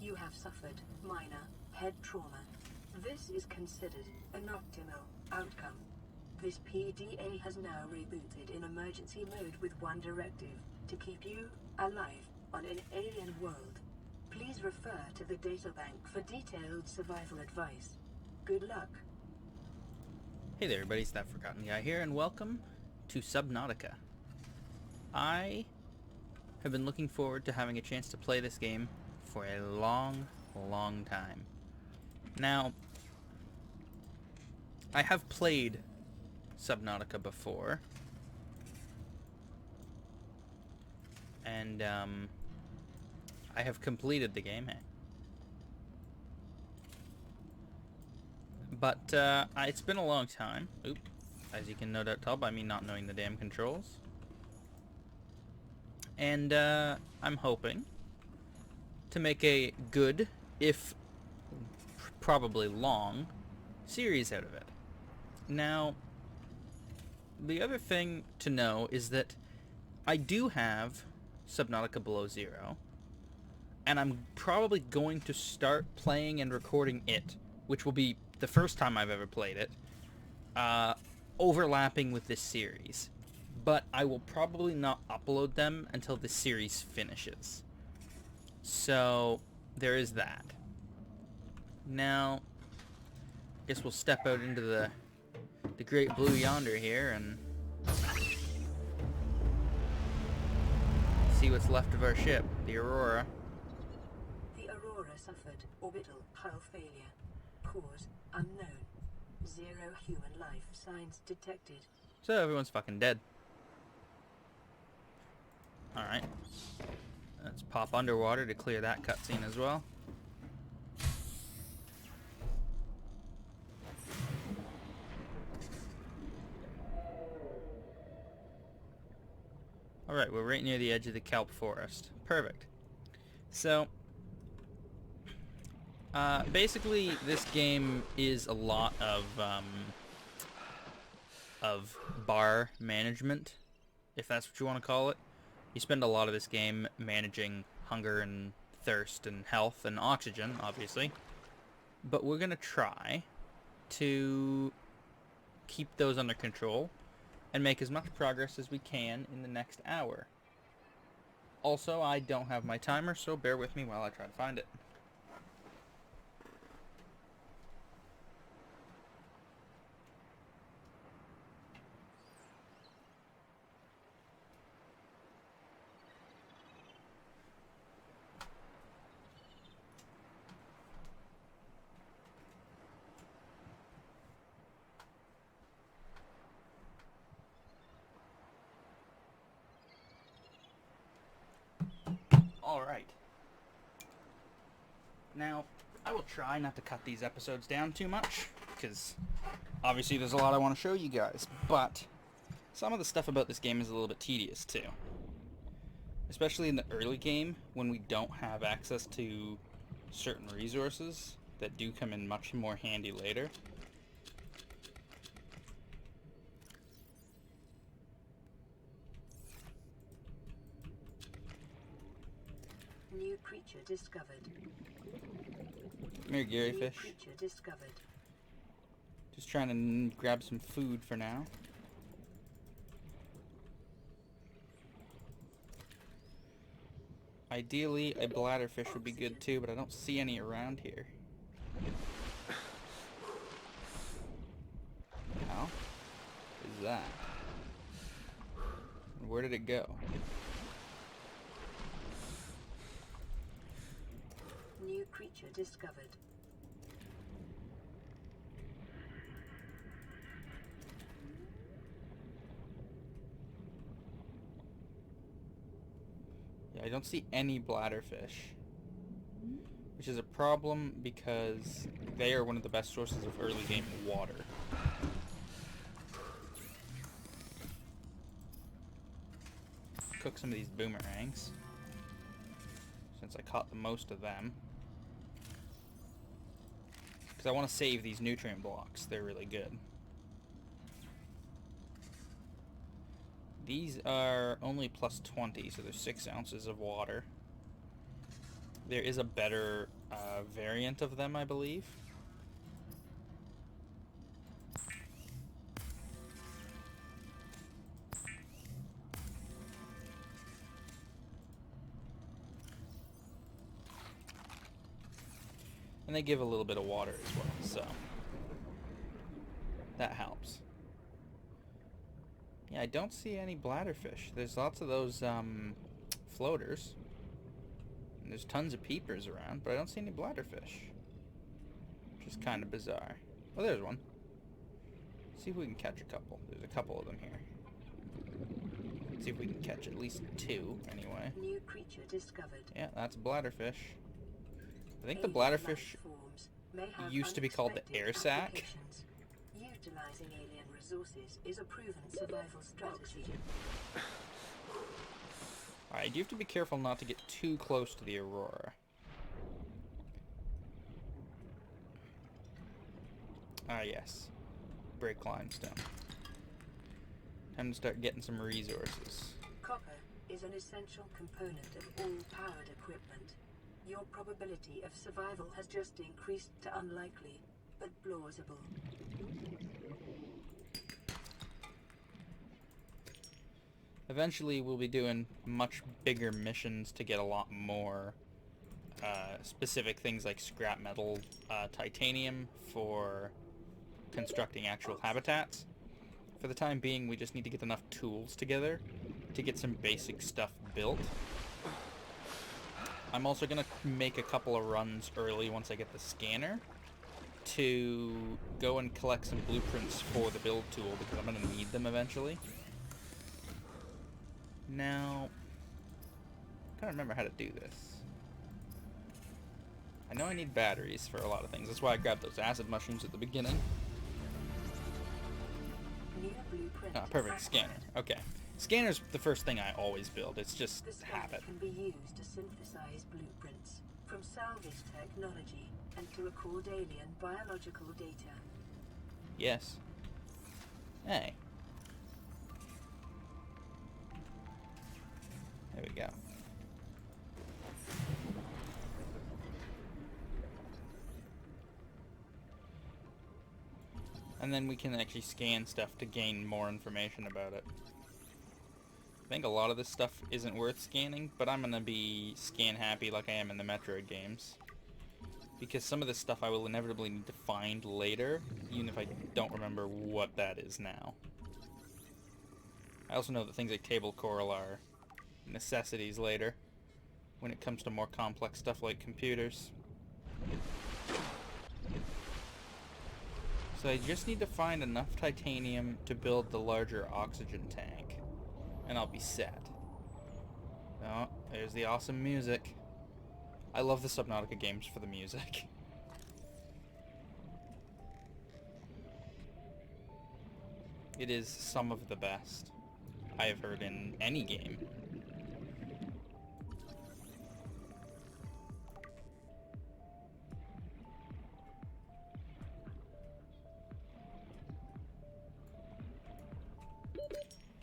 You have suffered minor head trauma. This is considered an optimal outcome. This PDA has now rebooted in emergency mode with one directive: to keep you alive on an alien world. Please refer to the databank for detailed survival advice. Good luck. Hey there everybody, it's ThatForgottonGuy here, and welcome to Subnautica. I have been looking forward to having a chance to play this game for a long time. Now, I have played Subnautica before, and I have completed the game. But it's been a long time. Oop. As you can no doubt tell by me not knowing the damn controls. And I'm hoping to make a good, if probably long, series out of it. Now, the other thing to know is that I do have Subnautica Below Zero, and I'm probably going to start playing and recording it, which will be the first time I've ever played it, overlapping with this series. But I will probably not upload them until the series finishes. So, there is that. Now, I guess we'll step out into the great blue yonder here and see what's left of our ship, the Aurora. The Aurora suffered orbital hull failure. Cause unknown. 0 human life signs detected. So everyone's fucking dead. Alright. Let's pop underwater to clear that cutscene as well. Alright, we're right near the edge of the kelp forest. Perfect. So, basically, this game is a lot of bar management, if that's what you want to call it. You spend a lot of this game managing hunger and thirst and health and oxygen, obviously. But we're going to try to keep those under control and make as much progress as we can in the next hour. Also, I don't have my timer, so bear with me while I try to find it. Alright. Now, I will try not to cut these episodes down too much, because obviously there's a lot I want to show you guys, but some of the stuff about this game is a little bit tedious too. Especially in the early game, when we don't have access to certain resources that do come in much more handy later. New creature discovered. Come here, Gary New Fish. creature discovered. Just trying to grab some food for now. Ideally, a bladderfish would be good too, but I don't see any around here. How is that? Where did it go? New creature discovered. Yeah, I don't see any bladderfish, which is a problem because they are one of the best sources of early game water. Cook some of these boomerangs, since I caught the most of them. Because I want to save these nutrient blocks, they're really good. These are only plus 20, so there's 6 ounces of water. There is a better variant of them, I believe. And they give a little bit of water as well, so that helps. Yeah, I don't see any bladderfish. There's lots of those floaters. And there's tons of peepers around, but I don't see any bladderfish. Which is kind of bizarre. Oh, there's one. Let's see if we can catch a couple. There's a couple of them here. Let's see if we can catch at least 2, anyway. New creature discovered. Yeah, that's a bladderfish. I think the bladderfish used to be called the air sac. Utilizing alien resources is a proven survival strategy. Alright, you have to be careful not to get too close to the Aurora. Ah, yes. Break limestone. Time to start getting some resources. Copper is an essential component of all powered equipment. Your probability of survival has just increased to unlikely, but plausible. Eventually, we'll be doing much bigger missions to get a lot more specific things like scrap metal, titanium for constructing actual habitats. For the time being, we just need to get enough tools together to get some basic stuff built. I'm also going to make a couple of runs early once I get the scanner to go and collect some blueprints for the build tool because I'm going to need them eventually. Now, I can't remember how to do this. I know I need batteries for a lot of things. That's why I grabbed those acid mushrooms at the beginning. Ah, perfect. Scanner. Okay. Scanner's the first thing I always build. It's just habit. Can be used to synthesize blueprints from salvage technology and to record alien biological data. Yes. Hey. There we go. And then we can actually scan stuff to gain more information about it. I think a lot of this stuff isn't worth scanning, but I'm gonna be scan happy like I am in the Metroid games. Because some of this stuff I will inevitably need to find later, even if I don't remember what that is now. I also know that things like table coral are necessities later, when it comes to more complex stuff like computers. So I just need to find enough titanium to build the larger oxygen tank, and I'll be set. Oh, there's the awesome music. I love the Subnautica games for the music. It is some of the best I have heard in any game.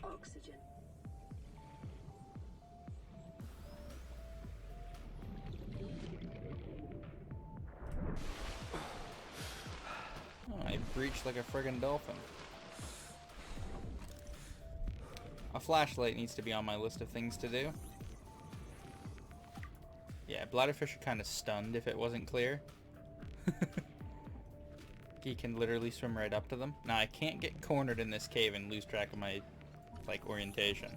Oxygen. Oh, I breached like a friggin' dolphin. A flashlight needs to be on my list of things to do. Yeah, bladderfish are kind of stunned if it wasn't clear. You can literally swim right up to them. Now, I can't get cornered in this cave and lose track of my, like, orientation.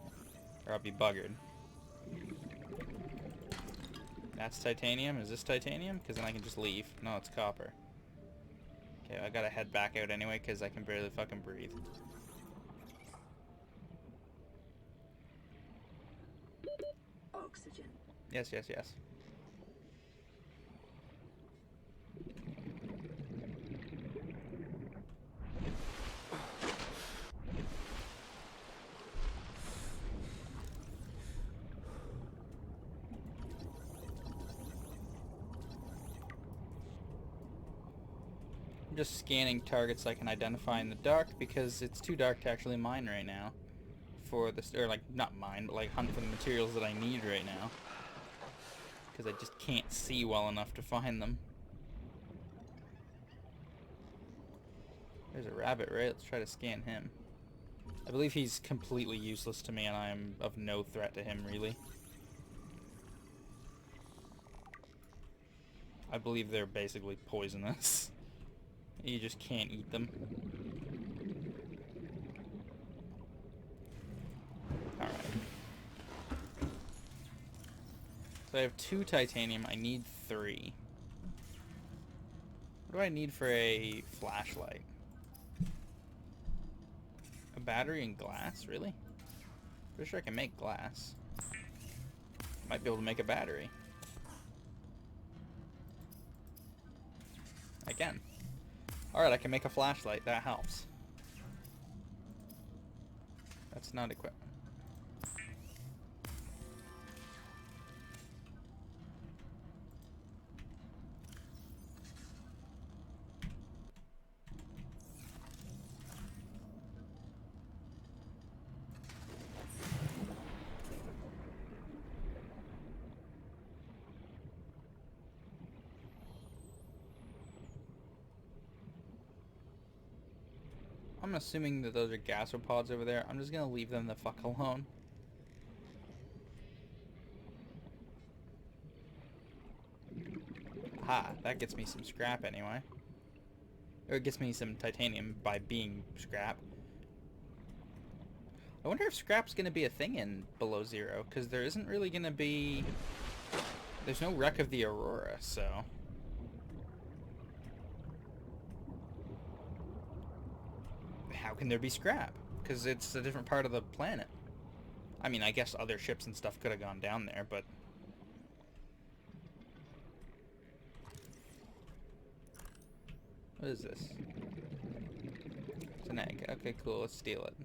Or I'll be buggered. That's titanium. Is this titanium? Because then I can just leave. No, it's copper. Okay, I gotta head back out anyway because I can barely fucking breathe. Oxygen. Yes, yes, yes. I'm just scanning targets I can identify in the dark because it's too dark to actually mine right now. For this, or like, not mine, but like hunt for the materials that I need right now. because I just can't see well enough to find them. There's a rabbit, right? Let's try to scan him. I believe he's completely useless to me, and I am of no threat to him, really. I believe they're basically poisonous. You just can't eat them. Alright. So I have 2 titanium. I need 3. What do I need for a flashlight? A battery and glass? Really? Pretty sure I can make glass. Might be able to make a battery. I can. Alright, I can make a flashlight. That helps. That's not equipment. I'm assuming that those are gastropods over there. I'm just gonna leave them the fuck alone. Ha, that gets me some scrap anyway. Or it gets me some titanium by being scrap. I wonder if scrap's gonna be a thing in Below Zero, because there isn't really gonna be... There's no wreck of the Aurora, so... How can there be scrap? Because it's a different part of the planet. I mean, I guess other ships and stuff could have gone down there, but... What is this? It's an egg. Okay, cool. Let's steal it.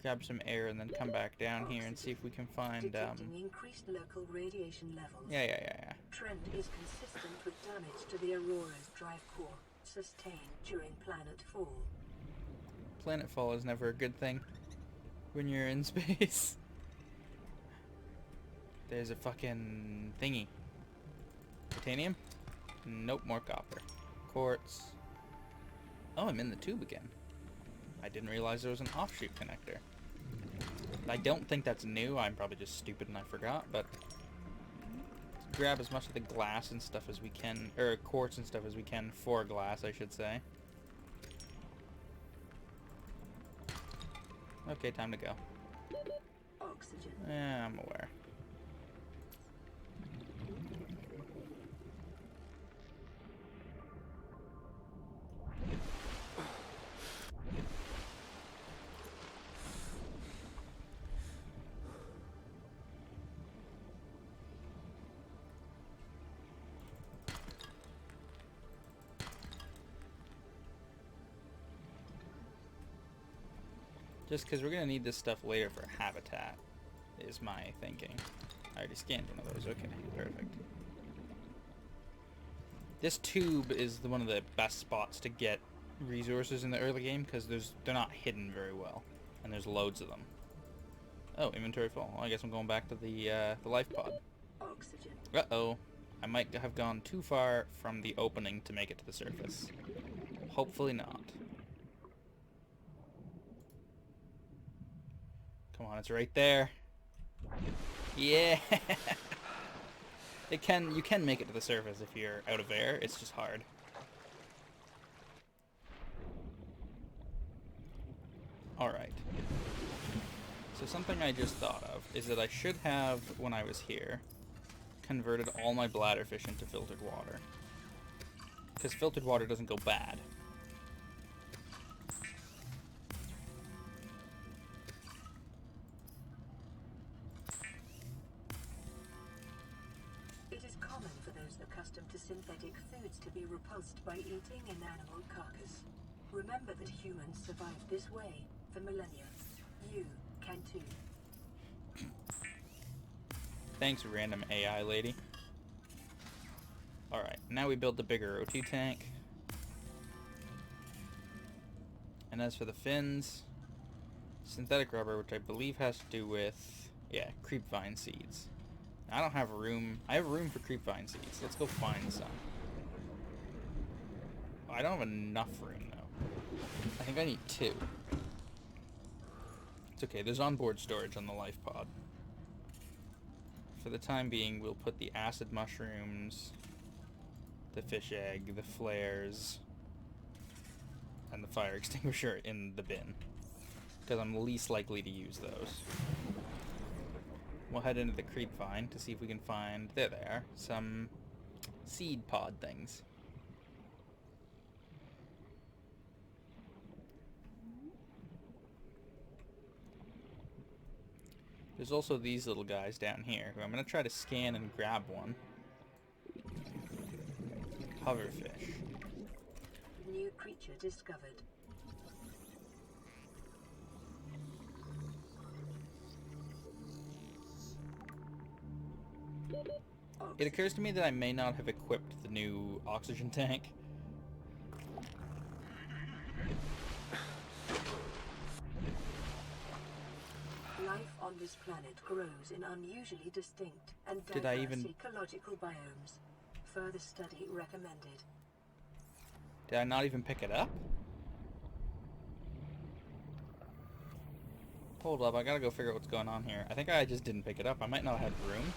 Grab some air and then come back down here and see if we can find increased local radiation levels. Yeah. Trend is consistent with damage to the Aurora's drive core sustained during planetfall. Planetfall is never a good thing when you're in space. There's a fucking thingy. Titanium? Nope, more copper. Quartz. Oh, I'm in the tube again. I didn't realize there was an offshoot connector. I don't think that's new. I'm probably just stupid and I forgot, but let's grab as much of the glass and stuff as we can, or quartz and stuff as we can for glass, I should say. Okay, time to go. Oxygen. Yeah, I'm aware. Just because we're going to need this stuff later for habitat, is my thinking. I already scanned one of those. Okay, perfect. This tube is one of the best spots to get resources in the early game, because they're not hidden very well, and there's loads of them. Oh, inventory full. Well, I guess I'm going back to the life pod. Oxygen. Uh-oh. I might have gone too far from the opening to make it to the surface. Hopefully not. Come on, it's right there. Yeah. You can make it to the surface if you're out of air. It's just hard. Alright. So something I just thought of is that I should have, when I was here, converted all my bladder fish into filtered water. Because filtered water doesn't go bad. Accustomed to synthetic foods to be repulsed by eating an animal carcass. Remember that humans survived this way for millennia. You can too. Thanks, random AI lady. Alright, now we build the bigger O2 tank. And as for the fins, synthetic rubber, which I believe has to do with, yeah, creepvine seeds. I don't have room. I have room for creepvine seeds. Let's go find some. Oh, I don't have enough room, though. I think I need 2. It's okay. There's onboard storage on the life pod. For the time being, we'll put the acid mushrooms, the fish egg, the flares, and the fire extinguisher in the bin, because I'm least likely to use those. We'll head into the creep vine to see if we can find, there they are, some seed pod things. There's also these little guys down here, who I'm going to try to scan and grab one. Hoverfish. New creature discovered. It occurs to me that I may not have equipped the new oxygen tank. Life on this planet grows in unusually distinct and Did I diverse even... ecological biomes. Further study recommended. Did I not even pick it up? Hold up, I gotta go figure out what's going on here. I think I just didn't pick it up. I might not have room.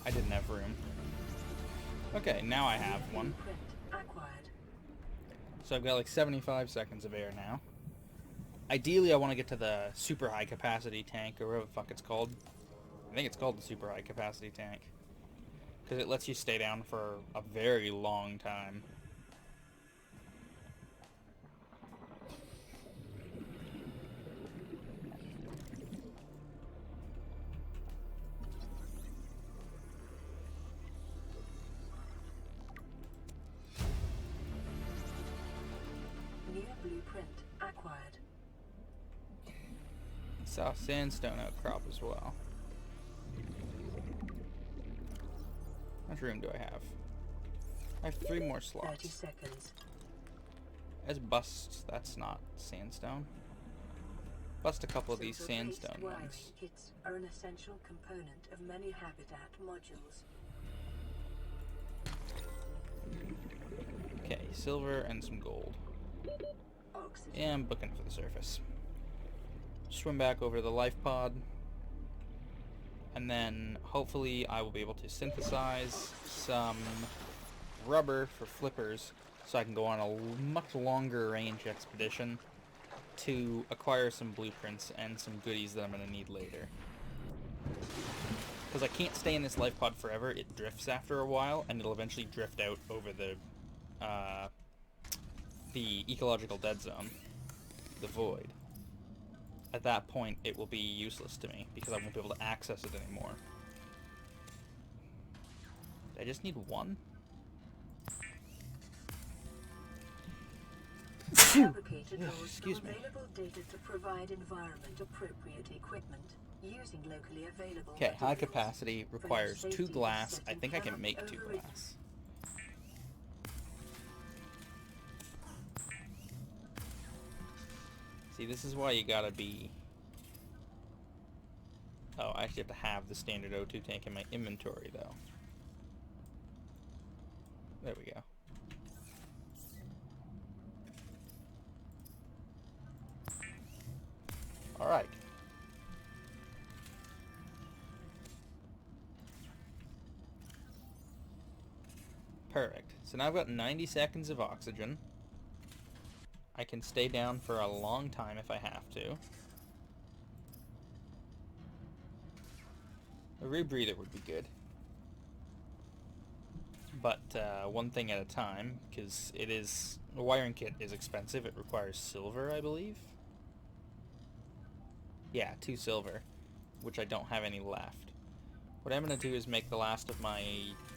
I didn't have room. Okay, now I have one. So I've got like 75 seconds of air now. Ideally, I want to get to the super high capacity tank, or whatever the fuck it's called. I think it's called the super high capacity tank. Because it lets you stay down for a very long time. New blueprint acquired. Saw sandstone outcrop as well. How much room do I have? I have 3 more slots. 30 seconds. As busts, that's not sandstone. Bust a couple of these sandstone ones. Kits are an essential component of many habitat modules. Okay, silver and some gold. Oxygen. Yeah, I'm booking for the surface. Swim back over to the life pod. And then, hopefully, I will be able to synthesize some rubber for flippers so I can go on a much longer range expedition to acquire some blueprints and some goodies that I'm going to need later. Because I can't stay in this life pod forever. It drifts after a while, and it'll eventually drift out over the ecological dead zone, the void. At that point, it will be useless to me, because I won't be able to access it anymore. I just need one? Excuse me. Available data to provide environment appropriate equipment using locally available. Okay, high materials. capacity requires 2 glass. I think I can make 2 glass. See, this is why you gotta be... Oh, I actually have to have the standard O2 tank in my inventory, though. There we go. Alright. Perfect. So now I've got 90 seconds of oxygen. I can stay down for a long time if I have to. A rebreather would be good. But one thing at a time, because it is... The wiring kit is expensive. It requires silver, I believe. Yeah, 2 silver, which I don't have any left. What I'm going to do is make the last of my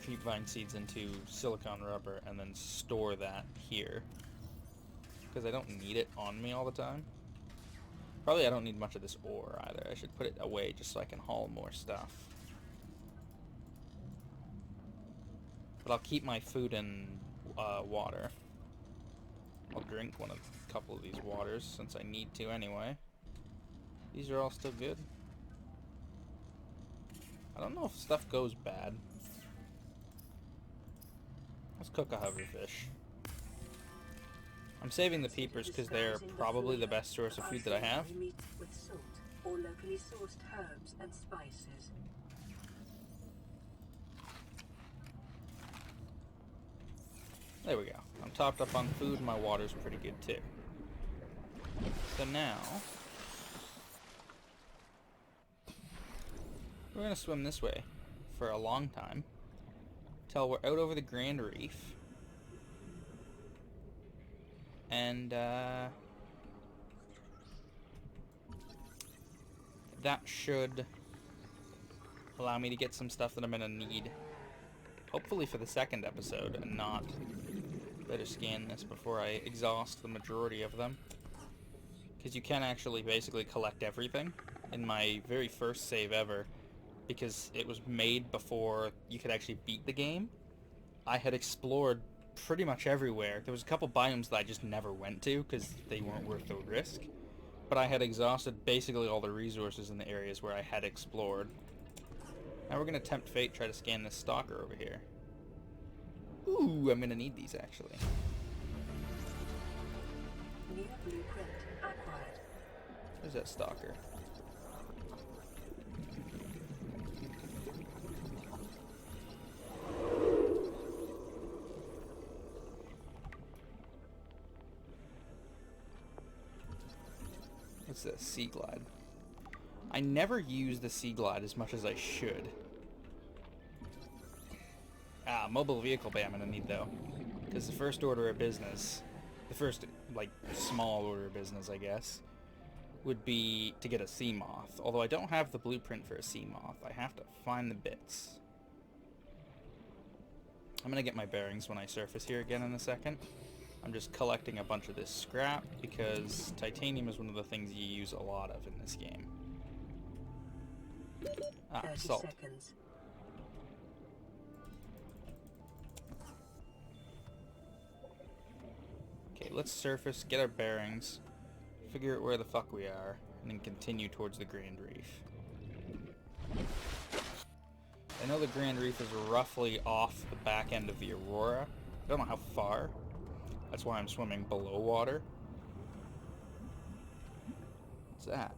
creepvine seeds into silicon rubber and then store that here. Because I don't need it on me all the time. Probably I don't need much of this ore either. I should put it away just so I can haul more stuff. But I'll keep my food and water. I'll drink a couple of these waters since I need to anyway. These are all still good. I don't know if stuff goes bad. Let's cook a hoverfish. I'm saving the peepers because they're probably the best source of food that I have. Meat with salt or locally sourced herbs and spices. There we go. I'm topped up on food and my water's pretty good too. So now we're gonna swim this way for a long time till we're out over the Grand Reef. And that should allow me to get some stuff that I'm gonna need, hopefully for the second episode, and not. Better scan this before I exhaust the majority of them, because you can actually basically collect everything. In my very first save ever, because it was made before you could actually beat the game, I had explored pretty much everywhere. There was a couple biomes that I just never went to because they weren't worth the risk, but I had exhausted basically all the resources in the areas where I had explored. Now we're gonna tempt fate, try to scan this stalker over here. Ooh, I'm gonna need these actually. New blueprint acquired. Where's that stalker? What's that? Sea Glide. I never use the Sea Glide as much as I should. Mobile vehicle bay I'm gonna need though, because the first order of business, the first like small order of business I guess, would be to get a sea moth. Although I don't have the blueprint for a sea moth, I have to find the bits. I'm gonna get my bearings when I surface here again in a second. I'm just collecting a bunch of this scrap because titanium is one of the things you use a lot of in this game. 30 salt. seconds. Okay, let's surface, get our bearings, figure out where the fuck we are, and then continue towards the Grand Reef. I know the Grand Reef is roughly off the back end of the Aurora. I don't know how far. That's why I'm swimming below water. What's that?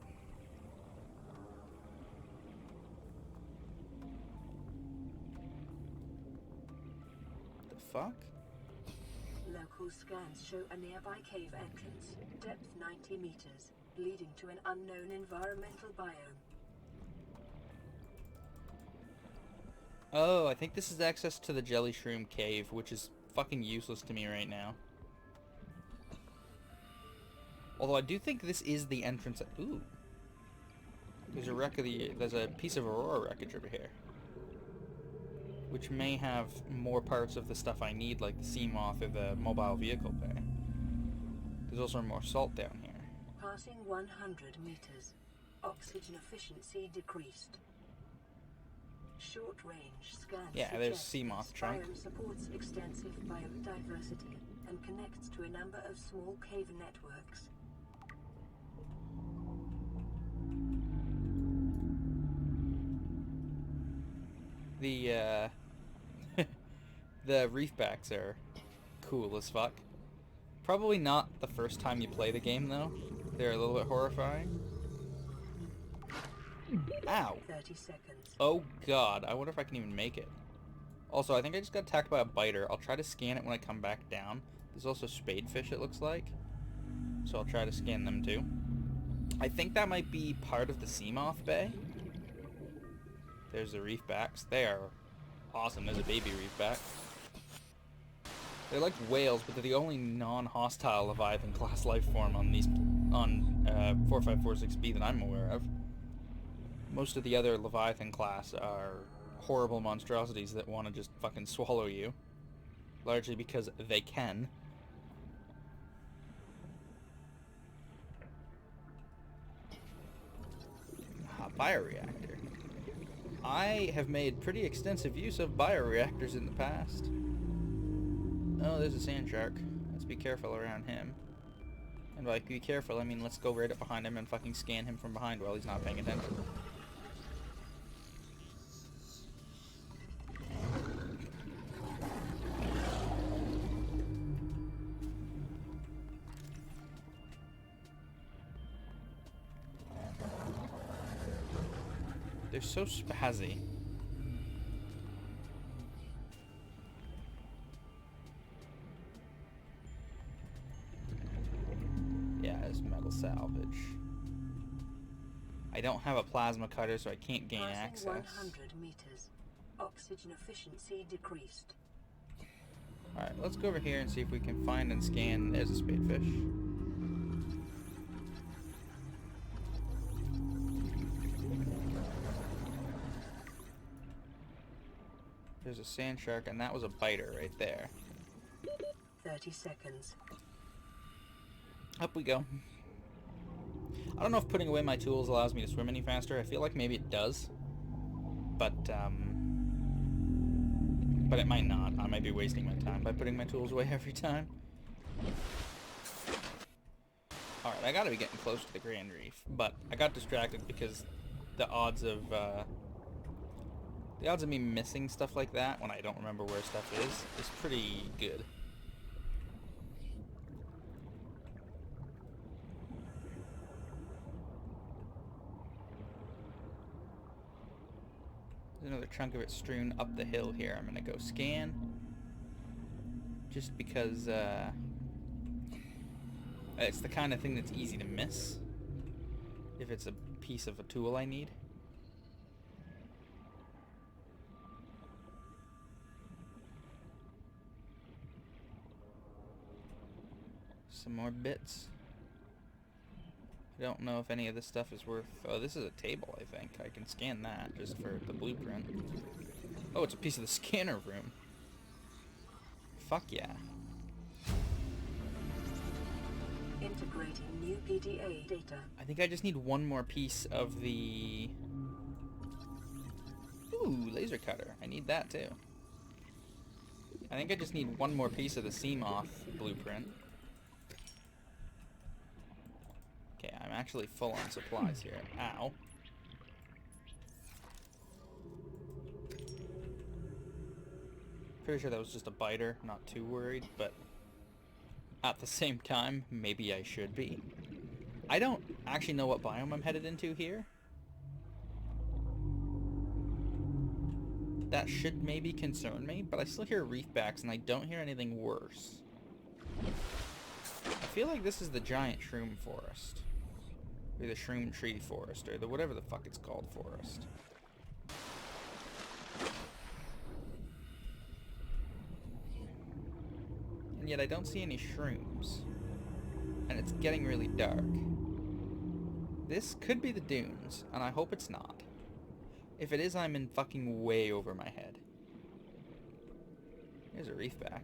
The fuck? Local scans show a nearby cave entrance, depth 90 meters, leading to an unknown environmental biome. Oh, I think this is access to the Jelly Shroom Cave, which is fucking useless to me right now. Although I do think this is the entrance. Ooh. There's a wreck of there's a piece of Aurora wreckage over here, which may have more parts of the stuff I need, like the sea moth or the mobile vehicle bay. There's also more salt down here. Passing 100 meters. Oxygen efficiency decreased. Short-range scans Yeah, there's suggest sea moth this trunk. biome supports extensive biodiversity and connects to a number of small cave networks. The the reefbacks are cool as fuck. Probably not the first time you play the game though. They're a little bit horrifying. Ow! 30 seconds. Oh god, I wonder if I can even make it. Also, I think I just got attacked by a biter. I'll try to scan it when I come back down. There's also spadefish, it looks like. So I'll try to scan them too. I think that might be part of the Seamoth Bay. There's the reefbacks. They are awesome. There's a baby reefback. They're like whales, but they're the only non-hostile Leviathan class life form on these 4546B that I'm aware of. Most of the other Leviathan class are horrible monstrosities that want to just fucking swallow you, largely because they can. Bioreactor. I have made pretty extensive use of bioreactors in the past. Oh, there's a sand shark. Let's be careful around him. And by be careful, I mean let's go right up behind him and fucking scan him from behind while he's not paying attention. They're so spazzy. Yeah, it's metal salvage. I don't have a plasma cutter, so I can't gain access. 100 meters. Oxygen efficiency decreased. Alright, let's go over here and see if we can find and scan. There's a spadefish. There's a sand shark, and that was a biter right there. 30 seconds. Up we go. I don't know if putting away my tools allows me to swim any faster. I feel like maybe it does. But it might not. I might be wasting my time by putting my tools away every time. Alright, I gotta be getting close to the Grand Reef. But I got distracted because the odds of me missing stuff like that when I don't remember where stuff is pretty good. There's another chunk of it strewn up the hill here. I'm gonna go scan. Just because, it's the kind of thing that's easy to miss. If it's a piece of a tool I need. Some more bits. I don't know if any of this stuff is worth... Oh, this is a table, I think. I can scan that just for the blueprint. Oh, it's a piece of the scanner room. Fuck yeah. Integrating new PDA data. I think I just need one more piece of the... Ooh, laser cutter. I need that too. I think I just need one more piece of the Seamoth blueprint. Okay, I'm actually full on supplies here. Ow. Pretty sure that was just a biter, not too worried, but at the same time, maybe I should be. I don't actually know what biome I'm headed into here. That should maybe concern me, but I still hear reefbacks and I don't hear anything worse. I feel like this is the giant shroom forest. Or the shroom tree forest, or the whatever the fuck it's called forest. And yet I don't see any shrooms. And it's getting really dark. This could be the dunes, and I hope it's not. If it is, I'm in fucking way over my head. There's a reefback.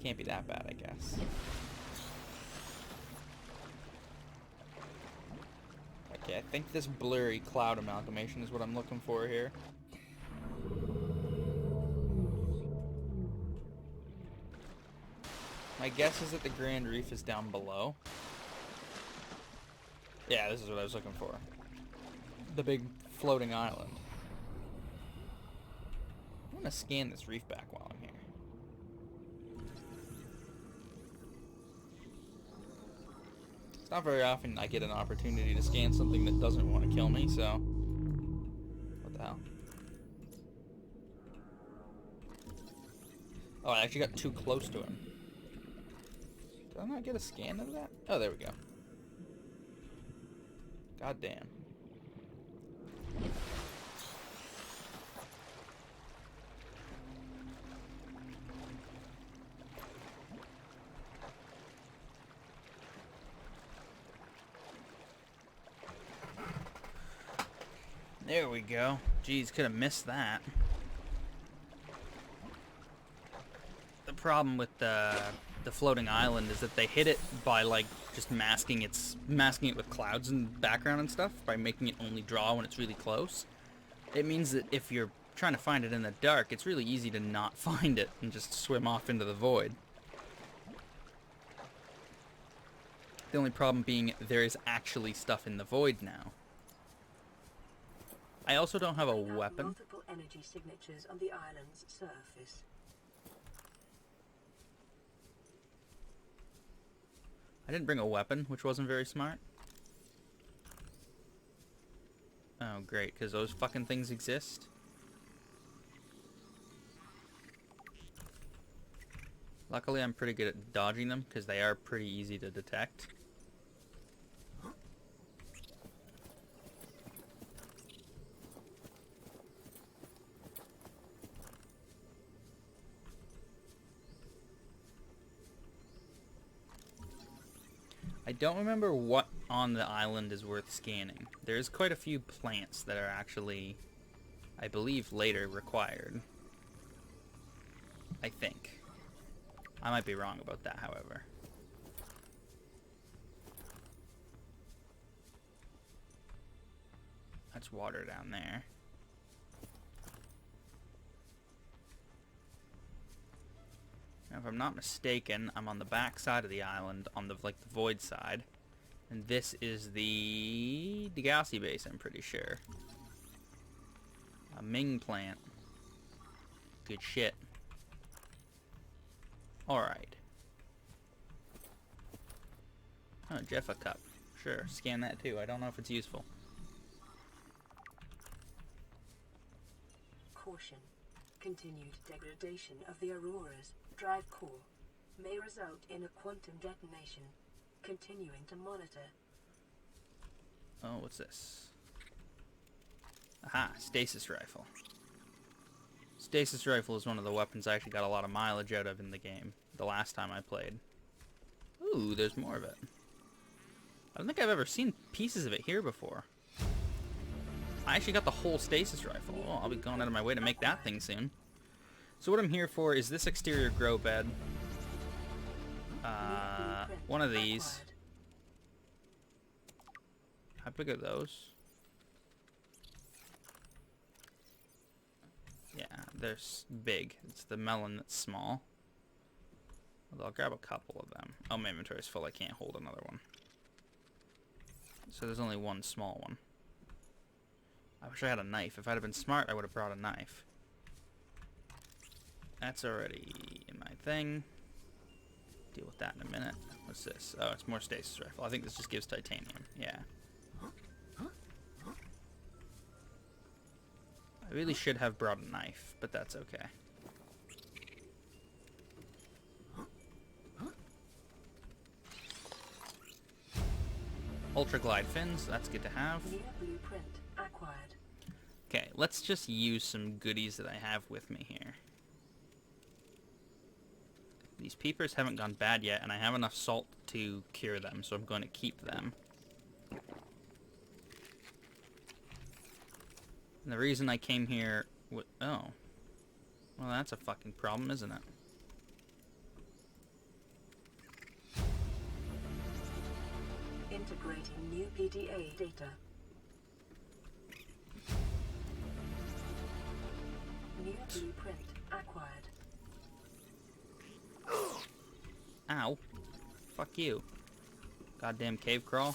Can't be that bad, I guess. Okay, I think this blurry cloud amalgamation is what I'm looking for here. My guess is that the Grand Reef is down below. Yeah, this is what I was looking for. The big floating island. I want to scan this reef back while I'm here. It's not very often I get an opportunity to scan something that doesn't want to kill me, so... What the hell? Oh, I actually got too close to him. Did I not get a scan of that? Oh, there we go. God damn. There we go. Jeez, could have missed that. The problem with the floating island is that they hit it by like just masking it with clouds and background and stuff by making it only draw when it's really close. it means that if you're trying to find it in the dark, it's really easy to not find it and just swim off into the void. The only problem being there is actually stuff in the void now. I also don't have a weapon. Multiple energy signatures on the island's surface. I didn't bring a weapon, which wasn't very smart. Oh, great, because those fucking things exist. Luckily, I'm pretty good at dodging them, because they are pretty easy to detect. I don't remember what on the island is worth scanning. There's quite a few plants that are actually, I believe, later required. I think. I might be wrong about that, however. That's water down there. Now, if I'm not mistaken, I'm on the back side of the island, on the the void side, and this is the Degassi base. I'm pretty sure. A Ming plant. Good shit. All right. Oh, Jeffa cup. Sure, scan that too. I don't know if it's useful. Caution. Continued degradation of the Aurora's drive core may result in a quantum detonation. Continuing to monitor. Oh, what's this? Aha, stasis rifle. Stasis rifle is one of the weapons I actually got a lot of mileage out of in the game the last time I played. Ooh, there's more of it. I don't think I've ever seen pieces of it here before. I actually got the whole stasis rifle. Oh, I'll be going out of my way to make that thing soon. So what I'm here for is this exterior grow bed. One of these. How big are those? Yeah, they're big. It's the melon that's small. Although I'll grab a couple of them. Oh, my inventory's full. I can't hold another one. So there's only one small one. I wish I had a knife. If I'd have been smart, I would have brought a knife. That's already in my thing. Deal with that in a minute. What's this? Oh, it's more stasis rifle. I think this just gives titanium. Yeah. I really should have brought a knife, but that's okay. Ultra glide fins, that's good to have. New blueprint acquired. Okay, let's just use some goodies that I have with me here. These peepers haven't gone bad yet, and I have enough salt to cure them, so I'm going to keep them. And the reason I came here... Oh. Well, that's a fucking problem, isn't it? Integrating new PDA data. New blueprint acquired. Ow. Fuck you. Goddamn cave crawl.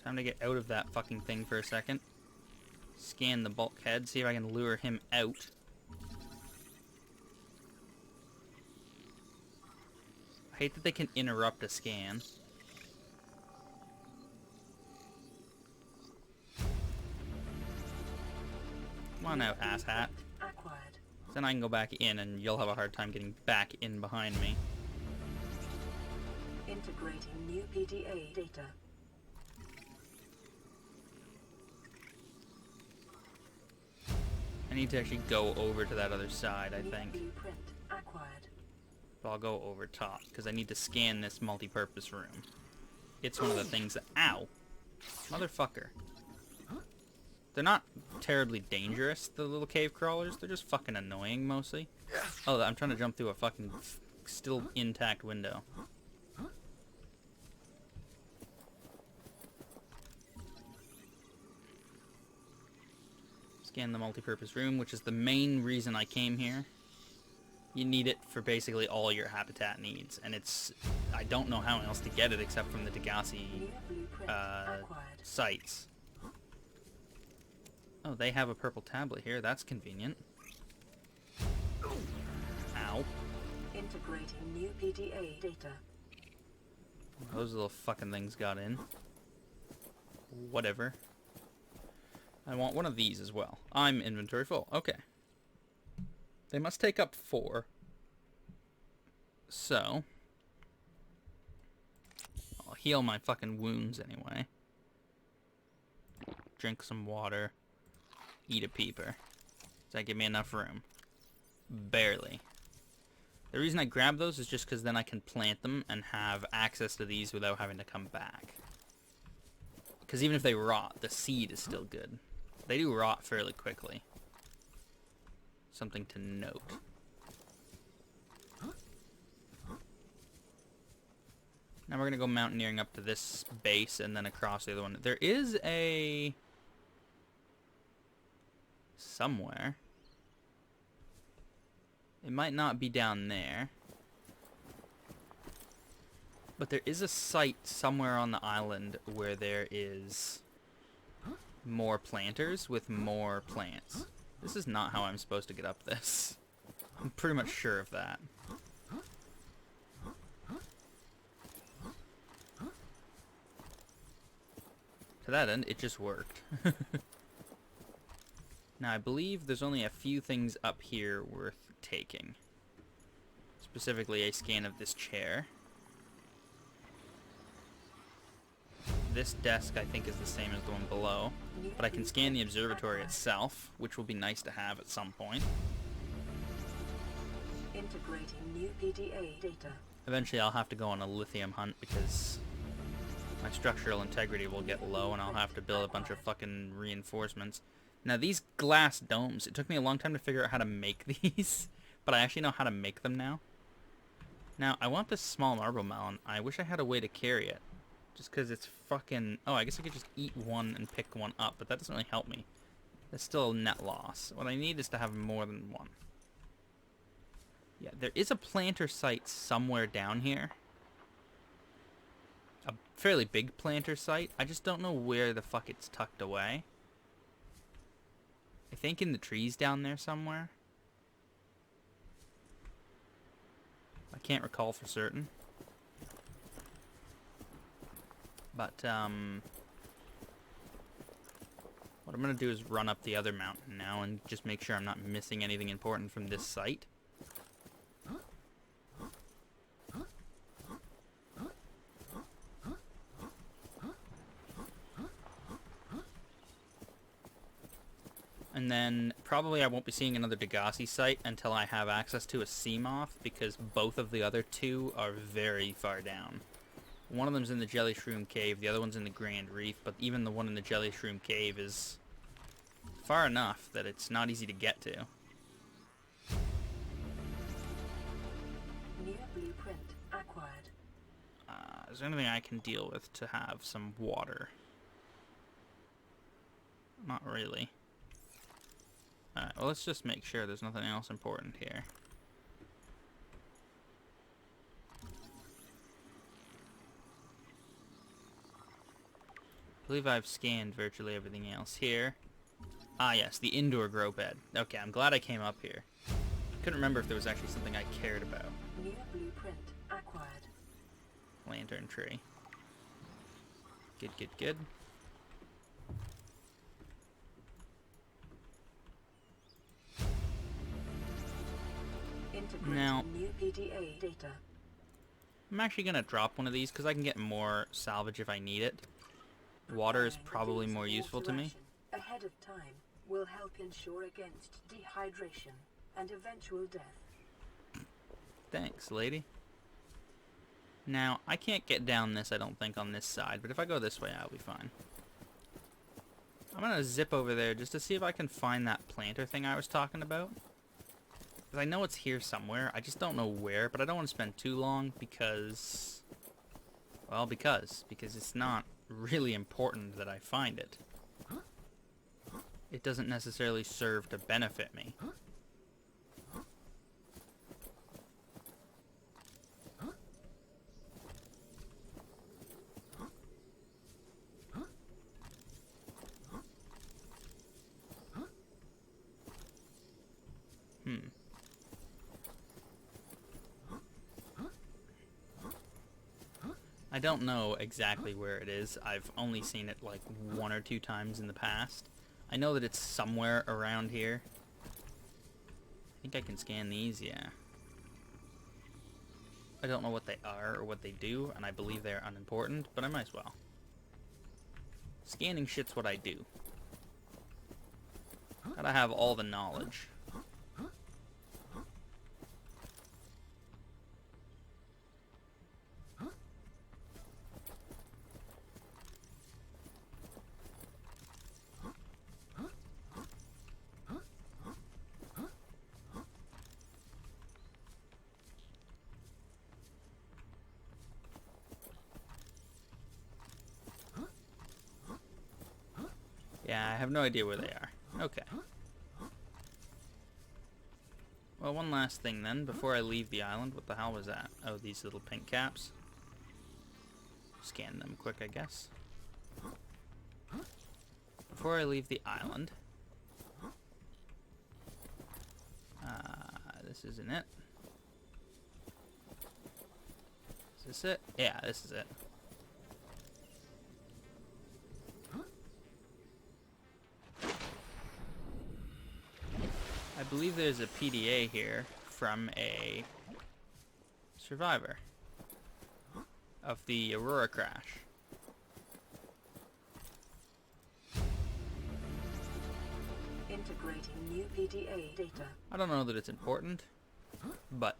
Time to get out of that fucking thing for a second. Scan the bulkhead, see if I can lure him out. I hate that they can interrupt a scan. Come on out, asshat. Acquired. Then I can go back in and you'll have a hard time getting back in behind me. Integrating new PDA data. I need to actually go over to that other side, I think. Blueprint acquired. But I'll go over top, because I need to scan this multi-purpose room. It's one of the things that... Ow! Motherfucker. They're not terribly dangerous, the little cave crawlers. They're just fucking annoying, mostly. Oh, I'm trying to jump through a fucking still intact window. Scan the multi-purpose room, which is the main reason I came here. You need it for basically all your habitat needs, and it's... I don't know how else to get it except from the Degassi sites. Oh, they have a purple tablet here. That's convenient. Ow. Integrating new PDA data. Those little fucking things got in. Whatever. I want one of these as well. I'm inventory full. Okay. They must take up 4. So. I'll heal my fucking wounds anyway. Drink some water. Eat a peeper. Does that give me enough room? Barely. The reason I grab those is just because then I can plant them and have access to these without having to come back. Because even if they rot, the seed is still good. They do rot fairly quickly. Something to note. Now we're going to go mountaineering up to this base and then across the other one. There is a... somewhere. It might not be down there. But there is a site somewhere on the island where there is more planters with more plants. This is not how I'm supposed to get up this. I'm pretty much sure of that. To that end, it just worked. Now, I believe there's only a few things up here worth taking. Specifically, a scan of this chair. This desk, I think, is the same as the one below. But I can scan the observatory itself, which will be nice to have at some point. Integrating new PDA data. Eventually, I'll have to go on a lithium hunt because my structural integrity will get low and I'll have to build a bunch of fucking reinforcements. Now, these glass domes, it took me a long time to figure out how to make these, but I actually know how to make them now. Now, I want this small marble melon. I wish I had a way to carry it. Just because it's fucking... Oh, I guess I could just eat one and pick one up, but that doesn't really help me. That's still a net loss. What I need is to have more than one. Yeah, there is a planter site somewhere down here. A fairly big planter site. I just don't know where the fuck it's tucked away. I think in the trees down there somewhere. I can't recall for certain. But, what I'm going to do is run up the other mountain now and just make sure I'm not missing anything important from this site. And then probably I won't be seeing another Degassi site until I have access to a Seamoth, because both of the other two are very far down. One of them's in the Jelly Shroom Cave, the other one's in the Grand Reef, but even the one in the Jelly Shroom Cave is far enough that it's not easy to get to. New blueprint acquired. Is there anything I can deal with to have some water? Not really. Alright, well, let's just make sure there's nothing else important here. I believe I've scanned virtually everything else here. Ah, yes, the indoor grow bed. Okay, I'm glad I came up here. Couldn't remember if there was actually something I cared about. New blueprint acquired. Lantern tree. Good, good, good. Now, New PDA data. I'm actually going to drop one of these because I can get more salvage if I need it. Water is probably more useful to me. Ahead of time will help ensure against dehydration and eventual death. Thanks, lady. Now, I can't get down this, I don't think, on this side, but if I go this way, I'll be fine. I'm going to zip over there just to see if I can find that planter thing I was talking about. Because I know it's here somewhere, I just don't know where, but I don't want to spend too long because... Well, because it's not really important that I find it. it doesn't necessarily serve to benefit me. I don't know exactly where it is. I've only seen it like 1 or 2 times in the past. I know that it's somewhere around here. I think I can scan these, yeah. I don't know what they are or what they do, and I believe they're unimportant, but I might as well. Scanning shit's what I do. Gotta have all the knowledge. Yeah, I have no idea where they are. Okay. Well, one last thing then, before I leave the island. What the hell was that? Oh, these little pink caps. Scan them quick, I guess. Before I leave the island. This isn't it. Is this it? Yeah, this is it. I believe there's a PDA here from a survivor of the Aurora crash. Integrating new PDA data. I don't know that it's important, but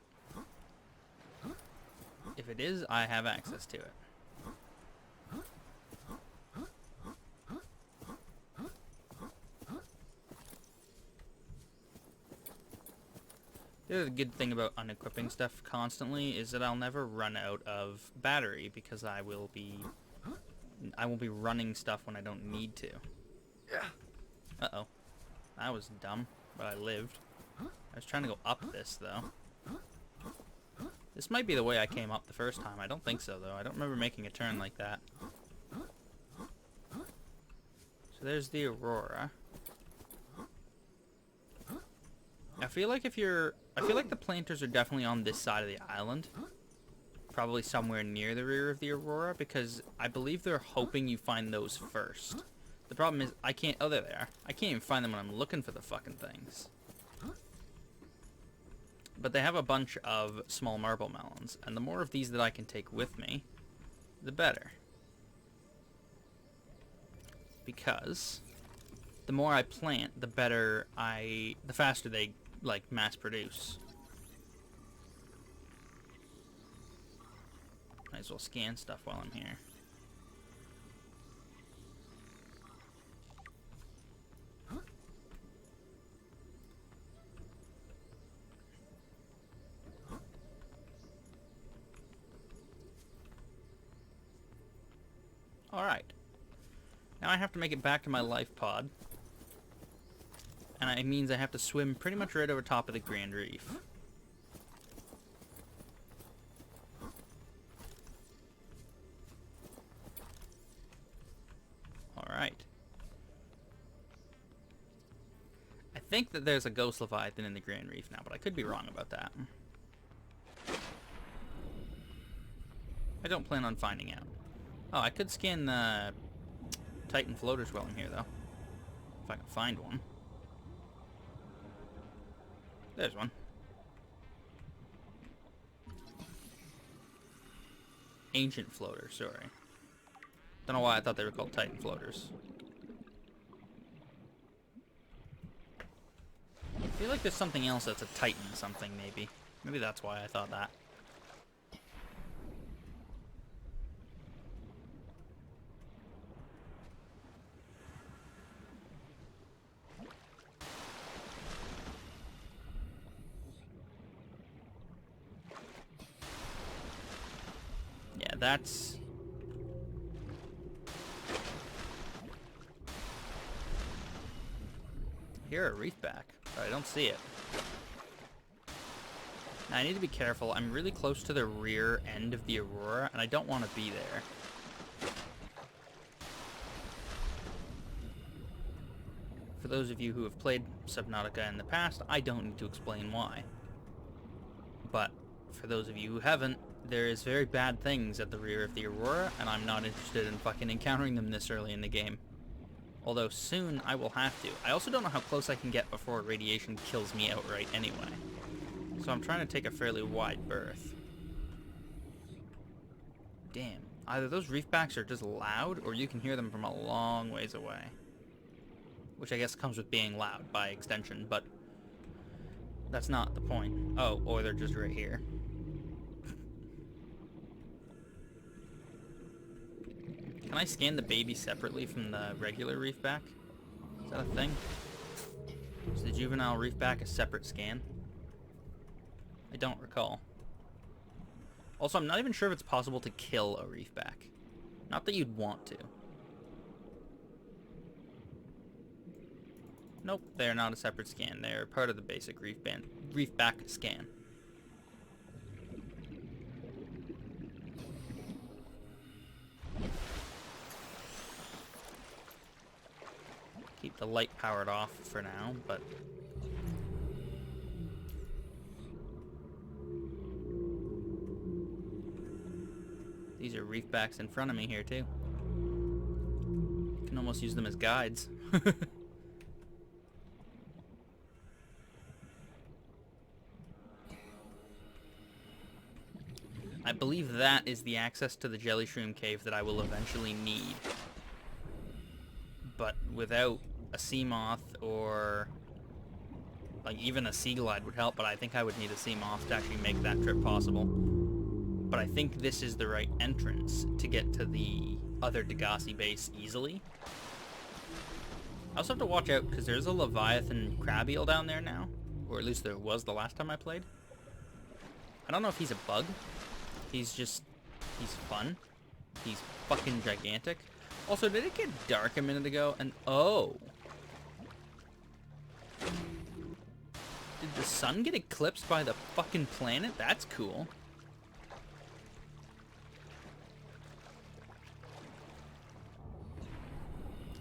if it is, I have access to it. The other good thing about unequipping stuff constantly is that I'll never run out of battery because I won't be running stuff when I don't need to. Uh-oh. That was dumb, but I lived. I was trying to go up this, though. This might be the way I came up the first time. I don't think so, though. I don't remember making a turn like that. So there's the Aurora. I feel like the planters are definitely on this side of the island. Probably somewhere near the rear of the Aurora, because I believe they're hoping you find those first. The problem is, I can't... Oh, there they are. I can't even find them when I'm looking for the fucking things. But they have a bunch of small marble melons, and the more of these that I can take with me, the better. Because the more I plant, the better the faster they, like, mass produce. Might as well scan stuff while I'm here. Alright. Now I have to make it back to my life pod. And it means I have to swim pretty much right over top of the Grand Reef. Alright. I think that there's a Ghost Leviathan in the Grand Reef now, but I could be wrong about that. I don't plan on finding out. Oh, I could scan the Titan floaters while I'm here, though. If I can find one. There's one. Ancient floater, sorry. Don't know why I thought they were called Titan floaters. I feel like there's something else that's a Titan something, maybe. Maybe that's why I thought that. Yeah, that's... hear a reef back, but I don't see it. Now, I need to be careful. I'm really close to the rear end of the Aurora, and I don't want to be there. For those of you who have played Subnautica in the past, I don't need to explain why. But for those of you who haven't, there is very bad things at the rear of the Aurora, and I'm not interested in fucking encountering them this early in the game. Although soon I will have to. I also don't know how close I can get before radiation kills me outright anyway. So I'm trying to take a fairly wide berth. Damn. Either those reefbacks are just loud, or you can hear them from a long ways away. Which I guess comes with being loud by extension, but that's not the point. Oh, or they're just right here. Can I scan the baby separately from the regular reefback? Is that a thing? Is the juvenile reefback a separate scan? I don't recall. Also, I'm not even sure if it's possible to kill a reefback. Not that you'd want to. Nope, they're not a separate scan. They're part of the basic reefback scan. Keep the light powered off for now, but these are reefbacks in front of me here too. Can almost use them as guides. I believe that is the access to the jelly shroom cave that I will eventually need. But without a sea moth or like even a sea glide would help, but I think I would need a sea moth to actually make that trip possible. But I think this is the right entrance to get to the other Degassi base easily. I also have to watch out because there's a Leviathan crab eel down there now, or at least there was the last time I played. I don't know if he's a bug. He's fun. He's fucking gigantic. Also, did it get dark a minute ago? And oh. Did the sun get eclipsed by the fucking planet? That's cool.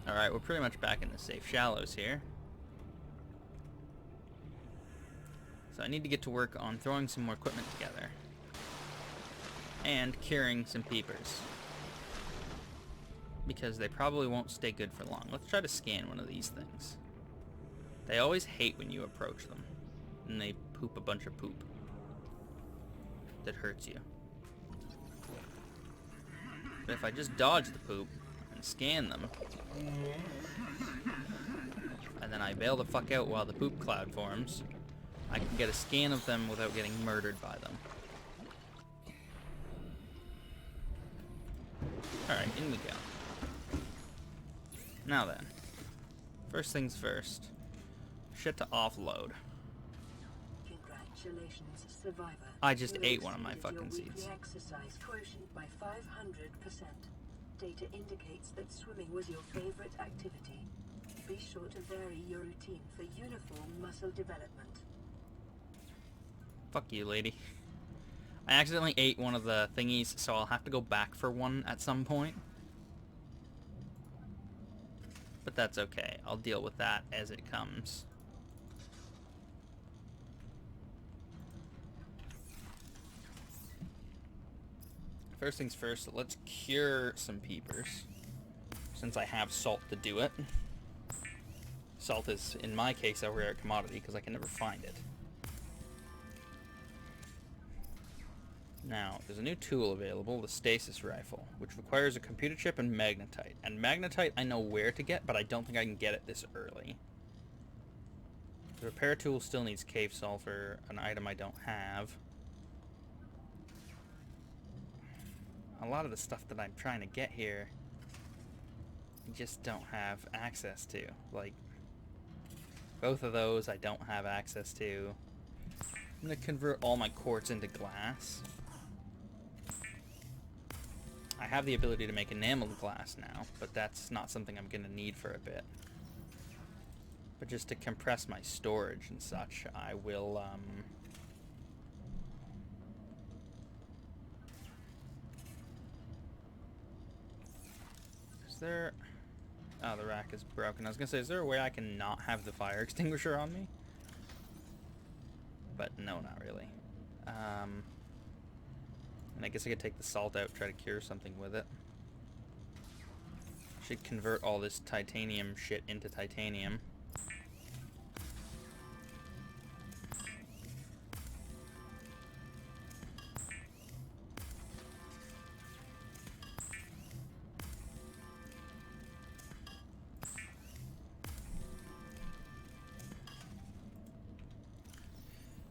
Alright, we're pretty much back in the safe shallows here. So I need to get to work on throwing some more equipment together. And curing some peepers. Because they probably won't stay good for long. Let's try to scan one of these things. They always hate when you approach them. And they poop a bunch of poop. That hurts you. But if I just dodge the poop and scan them, and then I bail the fuck out while the poop cloud forms, I can get a scan of them without getting murdered by them. Alright, in we go. Now then, first things first, shit to offload. Congratulations, survivor. I just You ate one of my exceeded fucking your weekly seeds. exercise quotient by 500%. Data indicates that swimming was your favorite activity. Be sure to vary your routine for uniform muscle development. Fuck you, lady. I accidentally ate one of the thingies, so I'll have to go back for one at some point. But that's okay. I'll deal with that as it comes. First things first, let's cure some peepers. Since I have salt to do it. Salt is, in my case, a rare commodity because I can never find it. Now, there's a new tool available, the stasis rifle, which requires a computer chip and magnetite. And magnetite I know where to get, but I don't think I can get it this early. The repair tool still needs cave sulfur, an item I don't have. A lot of the stuff that I'm trying to get here, I just don't have access to. Like, both of those I don't have access to. I'm going to convert all my quartz into glass. I have the ability to make enameled glass now, but that's not something I'm going to need for a bit. But just to compress my storage and such, I will, Is there... Oh, the rack is broken. I was gonna say, is there a way I can not have the fire extinguisher on me? But no, not really. And I guess I could take the salt out, try to cure something with it. Should convert all this titanium shit into titanium.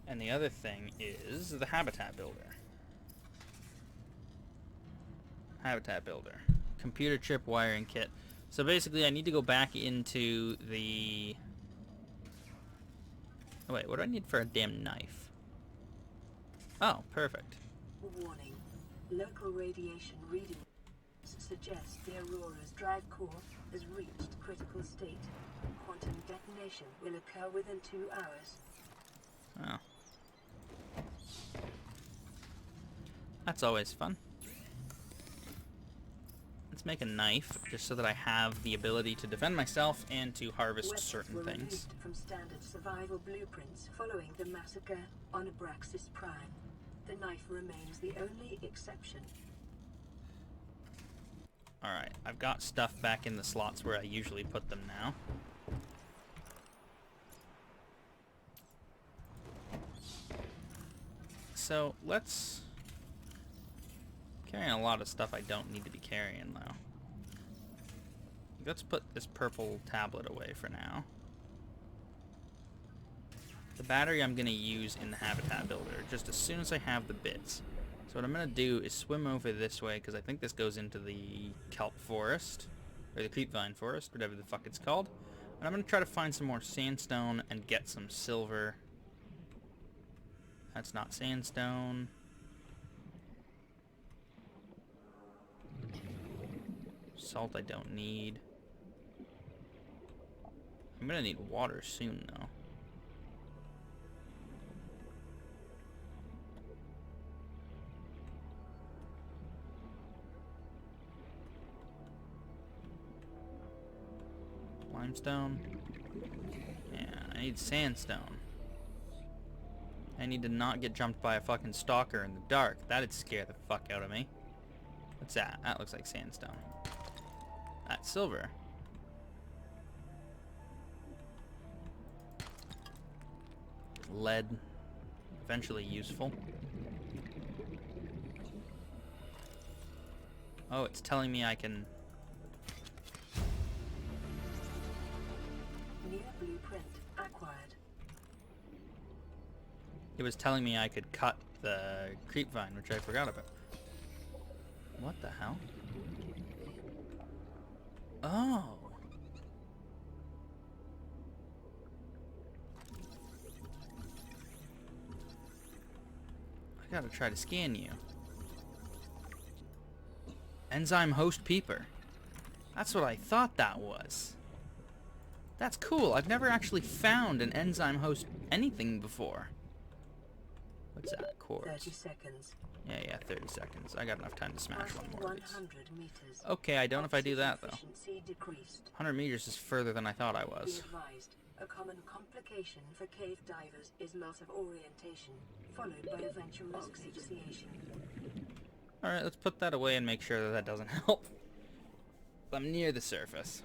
And the other thing is the habitat builder. Habitat builder. Computer chip wiring kit. So basically I need to go back into the... Oh wait, what do I need for a damn knife? Oh, perfect. Warning. Local radiation readings suggest the Aurora's drive core has reached critical state. Quantum detonation will occur within 2 hours. Oh. That's always fun. Let's make a knife, just so that I have the ability to defend myself and to harvest Weapons certain were things. released from standard survival blueprints following the massacre on Abraxas Prime. The knife remains the only exception. Alright, I've got stuff back in the slots where I usually put them now. So, let's... Carrying a lot of stuff I don't need to be carrying, though. Let's put this purple tablet away for now. The battery I'm going to use in the habitat builder, just as soon as I have the bits. So what I'm going to do is swim over this way, because I think this goes into the kelp forest, or the creepvine forest, whatever the fuck it's called. And I'm going to try to find some more sandstone and get some silver. That's not sandstone. Salt I don't need. I'm gonna need water soon, though. Limestone. Yeah, I need sandstone. I need to not get jumped by a fucking stalker in the dark. That'd scare the fuck out of me. What's that? That looks like sandstone. That's silver. Lead. Eventually useful. Oh, it's telling me I can... New blueprint acquired. It was telling me I could cut the creepvine, which I forgot about. What the hell? Oh. I gotta try to scan you. Enzyme host peeper. That's what I thought that was. That's cool. I've never actually found an enzyme host anything before. What's that? Quartz. 30 seconds. Yeah, 30 seconds. I got enough time to smash one more of these. 100 meters. Okay, I don't know if I do that, though. Efficiency decreased. 100 meters is further than I thought I Be was. advised, a common complication for cave divers is loss of orientation, followed by eventual asphyxiation. Alright, let's put that away and make sure that that doesn't help. I'm near the surface.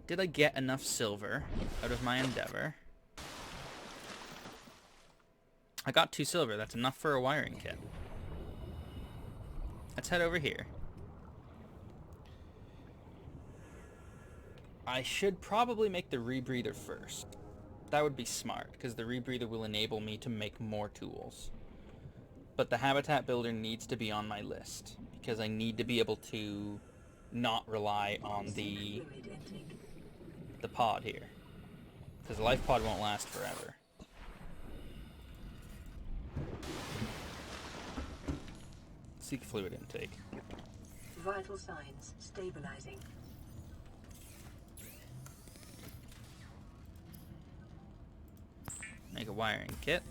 Did I get enough silver out of my endeavor? I got 2 silver. That's enough for a wiring kit. Let's head over here. I should probably make the rebreather first. That would be smart, because the rebreather will enable me to make more tools. But the habitat builder needs to be on my list, because I need to be able to not rely on the pod here. Because the life pod won't last forever. Seek fluid intake. Vital signs stabilizing. a wiring kit.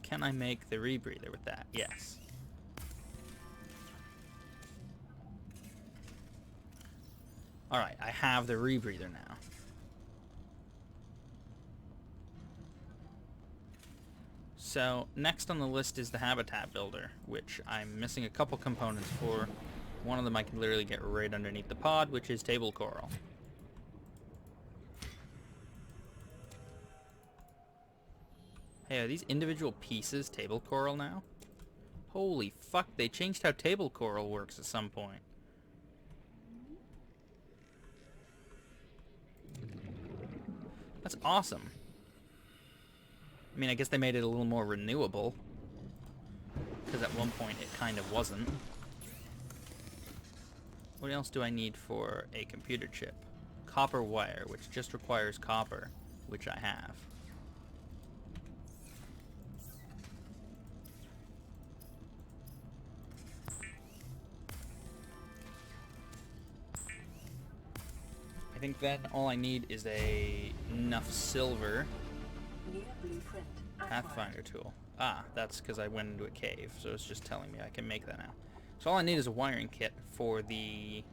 Can I make the rebreather with that? Yes. Alright, I have the rebreather now. So, next on the list is the habitat builder, which I'm missing a couple components for. One of them I can literally get right underneath the pod, which is table coral. Hey, are these individual pieces table coral now? Holy fuck, they changed how table coral works at some point. That's awesome. I mean, I guess they made it a little more renewable. Because at one point it kind of wasn't. What else do I need for a computer chip? Copper wire, which just requires copper, which I have. I think then all I need is enough silver. New blueprint. Pathfinder tool. Ah, that's because I went into a cave, so it's just telling me I can make that now. So all I need is a wiring kit for the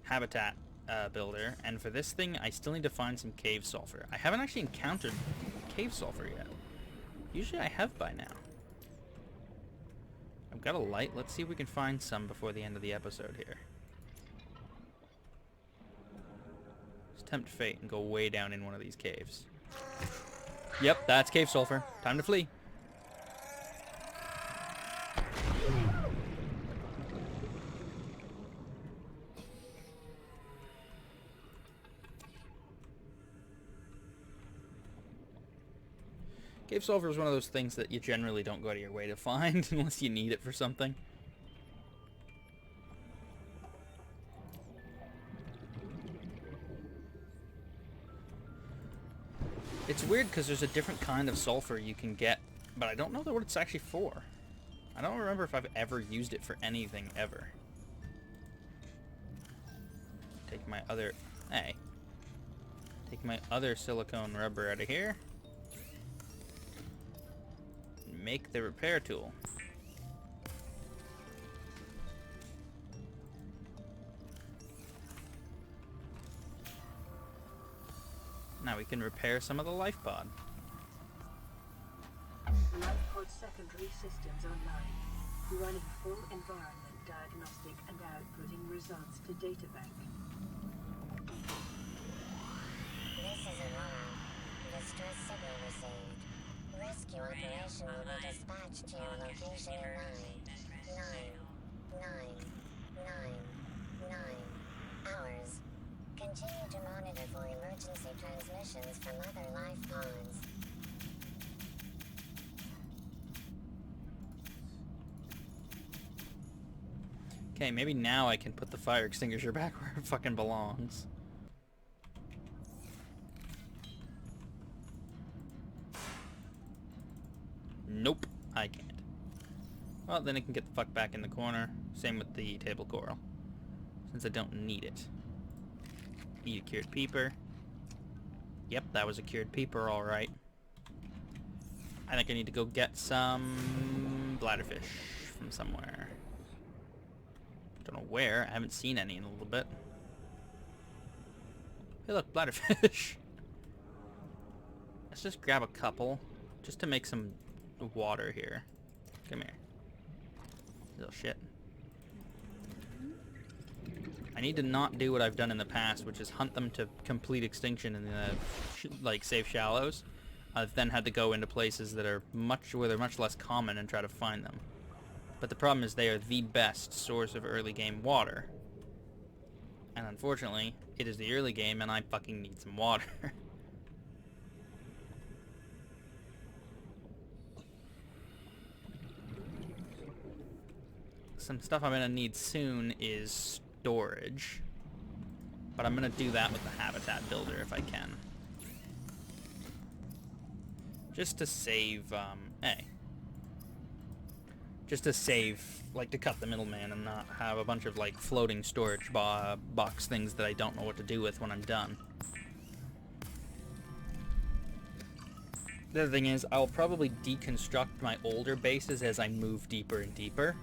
habitat builder, and for this thing I still need to find some cave sulfur. I haven't actually encountered cave sulfur yet. Usually I have by now. I've got a light. Let's see if we can find some before the end of the episode here. Let's tempt fate and go way down in one of these caves. Yep, that's cave sulfur. Time to flee. Cave sulfur is one of those things that you generally don't go out of your way to find unless you need it for something. It's weird because there's a different kind of sulfur you can get, but I don't know what it's actually for. I don't remember if I've ever used it for anything ever. Take my other... Hey. Take my other silicone rubber out of here. Make the repair tool. Now we can repair some of the life pod. Life pod secondary systems online. Running full environment diagnostic and outputting results to databank. This is Aurora. Distress signal received. Rescue operation will be dispatched to your location in 9 hours. Continue to monitor for emergency transmissions from other life pods. Okay, maybe now I can put the fire extinguisher back where it fucking belongs. Nope, I can't. Well, then I can get the fuck back in the corner. Same with the table coral, since I don't need it. Eat a cured peeper. Yep, that was a cured peeper, alright. I think I need to go get some bladderfish from somewhere. Don't know where. I haven't seen any in a little bit. Hey look, bladderfish. Let's just grab a couple, just to make some water here. Come here. Little shit. I need to not do what I've done in the past, which is hunt them to complete extinction in the like safe shallows. I've then had to go into places that are where they're much less common and try to find them. But the problem is they are the best source of early game water. And unfortunately, it is the early game and I fucking need some water. Some stuff I'm gonna need soon is storage. But I'm gonna do that with the habitat builder if I can. Just to save, hey. Just to save, like, to cut the middleman and not have a bunch of, like, floating storage box things that I don't know what to do with when I'm done. The other thing is, I'll probably deconstruct my older bases as I move deeper and deeper.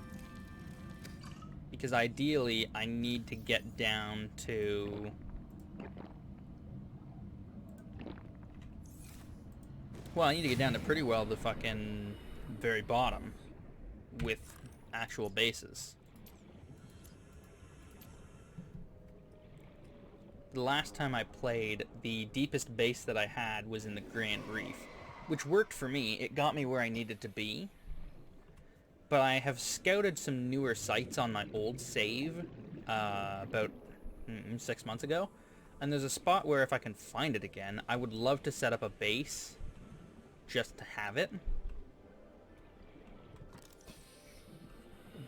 Because ideally, I need to get down to... Well, I need to get down to pretty well the fucking very bottom with actual bases. The last time I played, the deepest base that I had was in the Grand Reef, which worked for me. It got me where I needed to be. But I have scouted some newer sites on my old save about 6 months ago. And there's a spot where if I can find it again, I would love to set up a base just to have it.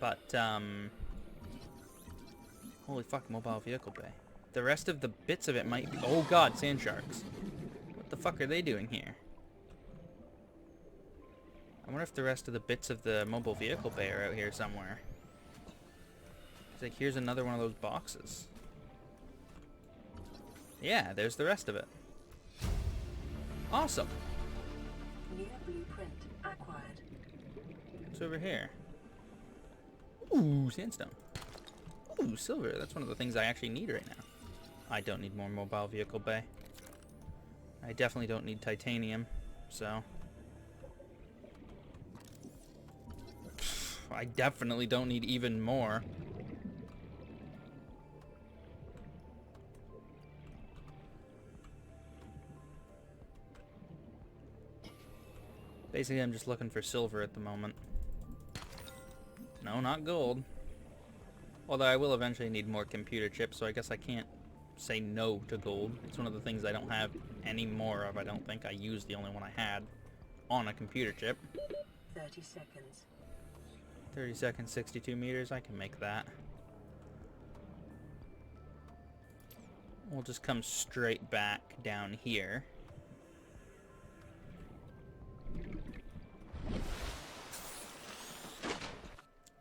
But, holy fuck, mobile vehicle bay. The rest of the bits of it might be... Oh god, sand sharks. What the fuck are they doing here? I wonder if the rest of the bits of the mobile vehicle bay are out here somewhere. It's like, here's another one of those boxes. Yeah, there's the rest of it. Awesome. New blueprint acquired. What's over here? Ooh, sandstone. Ooh, silver. That's one of the things I actually need right now. I don't need more mobile vehicle bay. I definitely don't need titanium, so... I definitely don't need even more. Basically, I'm just looking for silver at the moment. No, not gold. Although I will eventually need more computer chips, so I guess I can't say no to gold. It's one of the things I don't have any more of. I don't think I used the only one I had on a computer chip. 30 seconds. 30 seconds, 62 meters. I can make that. We'll just come straight back down here.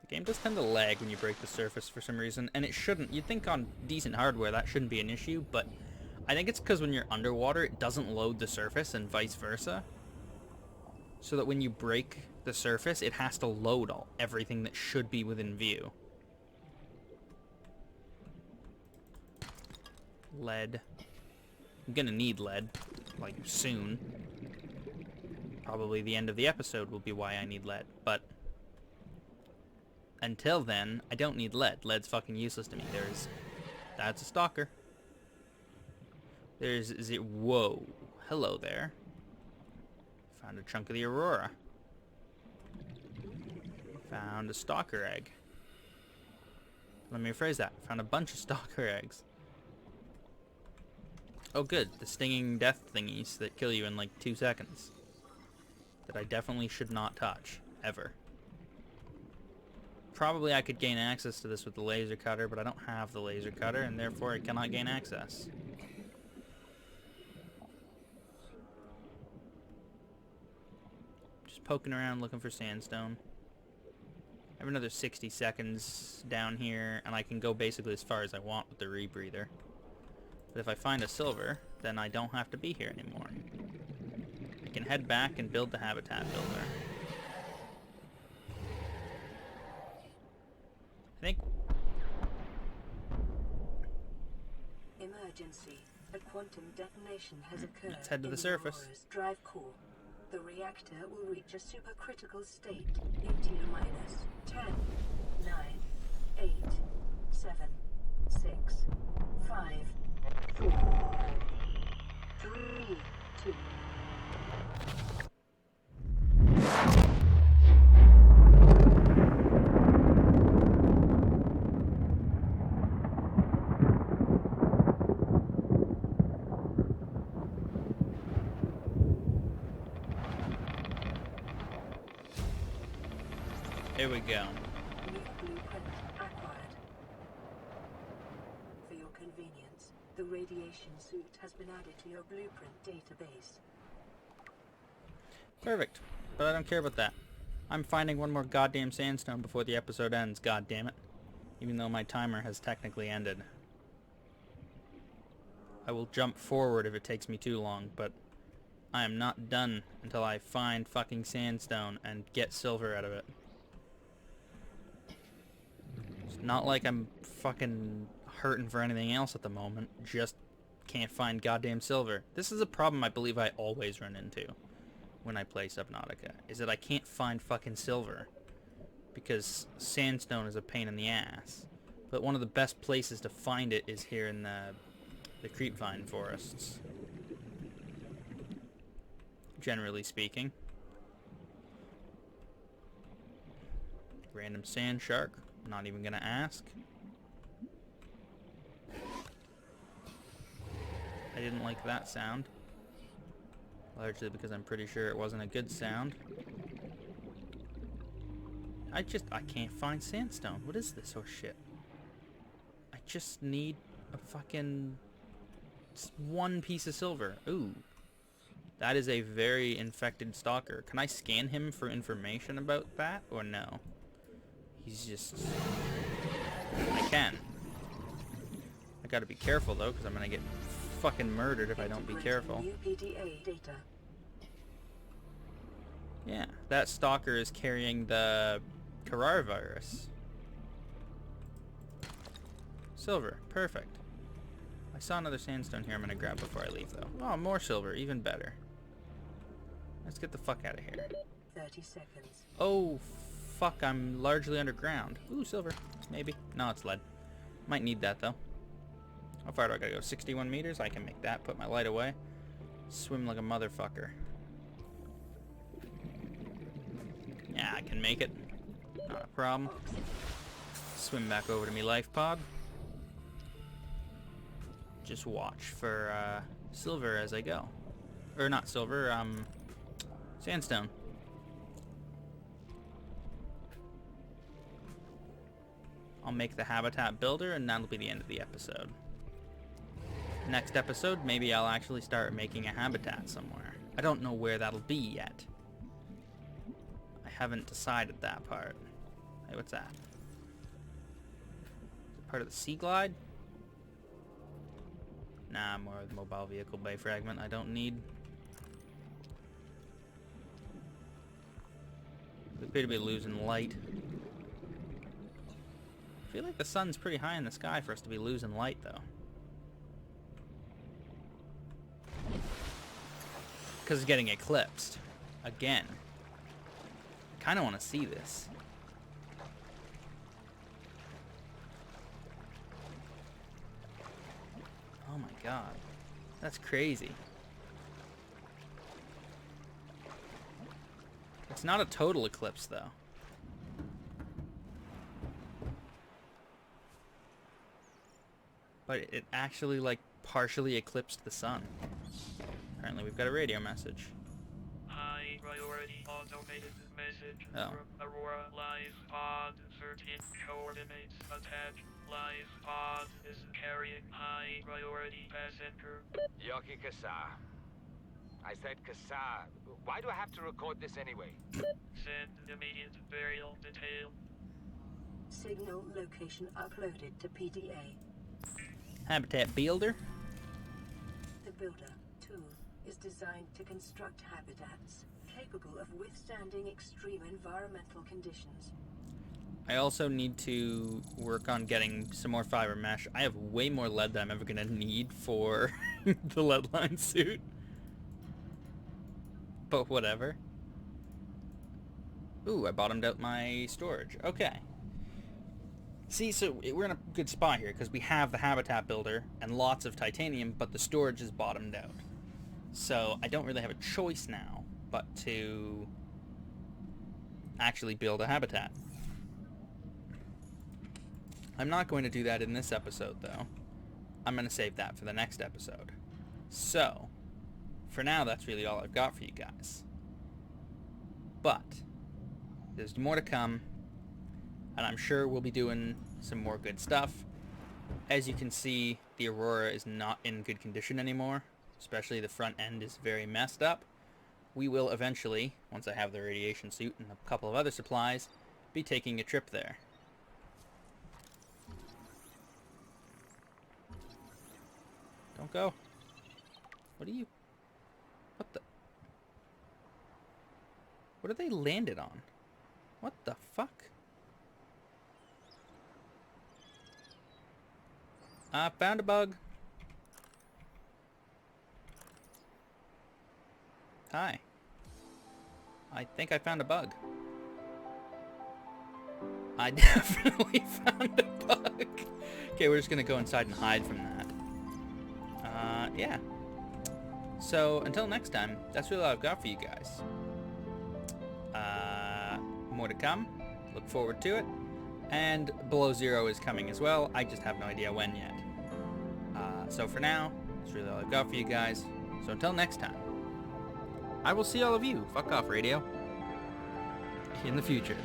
The game does tend to lag when you break the surface for some reason, and it shouldn't. You'd think on decent hardware that shouldn't be an issue, but I think it's because when you're underwater, it doesn't load the surface and vice versa. So that when you break the surface, it has to load everything that should be within view. Lead. I'm gonna need lead, like, soon. Probably the end of the episode will be why I need lead, but until then, I don't need lead. Lead's fucking useless to me. That's a stalker. Whoa. Hello there. Found a chunk of the Aurora. Found a stalker egg. Let me rephrase that. Found a bunch of stalker eggs. Oh good, the stinging death thingies that kill you in like 2 seconds. That I definitely should not touch, ever. Probably I could gain access to this with the laser cutter, but I don't have the laser cutter, and therefore I cannot gain access. Just poking around looking for sandstone. I have another 60 seconds down here, and I can go basically as far as I want with the rebreather. But if I find a silver, then I don't have to be here anymore. I can head back and build the habitat builder. I think... Emergency. A quantum detonation has occurred. Let's head to in the surface. Aurora's drive core. The reactor will reach a supercritical state in T-minus 10, 9, 8, 7, 6, 5, 4, 3, 2. Here we go. New blueprint acquired. For your convenience, the radiation suit has been added to your blueprint database. Perfect. But I don't care about that. I'm finding one more goddamn sandstone before the episode ends, god damn it. Even though my timer has technically ended. I will jump forward if it takes me too long, but I am not done until I find fucking sandstone and get silver out of it. It's not like I'm fucking hurting for anything else at the moment, just can't find goddamn silver. This is a problem I believe I always run into when I play Subnautica, is that I can't find fucking silver. Because sandstone is a pain in the ass. But one of the best places to find it is here in the creepvine forests. Generally speaking. Random sand shark. Not even gonna ask. I didn't like that sound. Largely because I'm pretty sure it wasn't a good sound. I can't find sandstone. What is this horse shit? I just need a fucking one piece of silver. Ooh. That is a very infected stalker. Can I scan him for information about that or no? He's just... I can. I gotta be careful though, because I'm gonna get fucking murdered if I don't be careful. Yeah, that stalker is carrying the coronavirus. Silver, perfect. I saw another sandstone here I'm gonna grab before I leave though. Oh, more silver, even better. Let's get the fuck out of here. 30 seconds. Oh, fuck, I'm largely underground. Ooh, silver, maybe. No, it's lead. Might need that though. How far do I gotta go? 61 meters? I can make that, put my light away. Swim like a motherfucker. Yeah, I can make it. Not a problem. Swim back over to me life pod. Just watch for silver as I go. Or not silver, sandstone. I'll make the habitat builder and that'll be the end of the episode. Next episode, maybe I'll actually start making a habitat somewhere. I don't know where that'll be yet. I haven't decided that part. Hey, what's that? Part of the Sea Glide? Nah, more of the mobile vehicle bay fragment I don't need. We appear to be losing light. I feel like the sun's pretty high in the sky for us to be losing light, though. Because it's getting eclipsed. Again. I kind of want to see this. Oh my god. That's crazy. It's not a total eclipse, though. But it actually, like, partially eclipsed the sun. Apparently we've got a radio message. High priority automated message Oh. from Aurora Live Pod. Certain coordinates attached. Live Pod is carrying high priority passenger. Yoki Kasa. I said Kasa. Why do I have to record this anyway? Send immediate burial detail. Signal location uploaded to PDA. Habitat builder. The Builder tool is designed to construct habitats capable of withstanding extreme environmental conditions. I also need to work on getting some more fiber mesh. I have way more lead than I'm ever going to need for the lead line suit. But whatever. Ooh, I bottomed out my storage. Okay. See, so we're in a good spot here because we have the habitat builder and lots of titanium, but the storage is bottomed out. So I don't really have a choice now but to actually build a habitat. I'm not going to do that in this episode, though. I'm going to save that for the next episode. So, for now, that's really all I've got for you guys. But, there's more to come, and I'm sure we'll be doing some more good stuff. As you can see, the Aurora is not in good condition anymore. Especially the front end is very messed up. we will eventually, once I have the radiation suit and a couple of other supplies, be taking a trip there. Don't go. What are you... What the... What are they landed on? What the fuck? I found a bug. Hi. I think I found a bug. I definitely found a bug. Okay, we're just gonna go inside and hide from that. Yeah. So, until next time, that's really all I've got for you guys. More to come. Look forward to it. And Below Zero is coming as well. I just have no idea when yet. So for now, that's really all I've got for you guys. So until next time, I will see all of you, fuck off radio, in the future.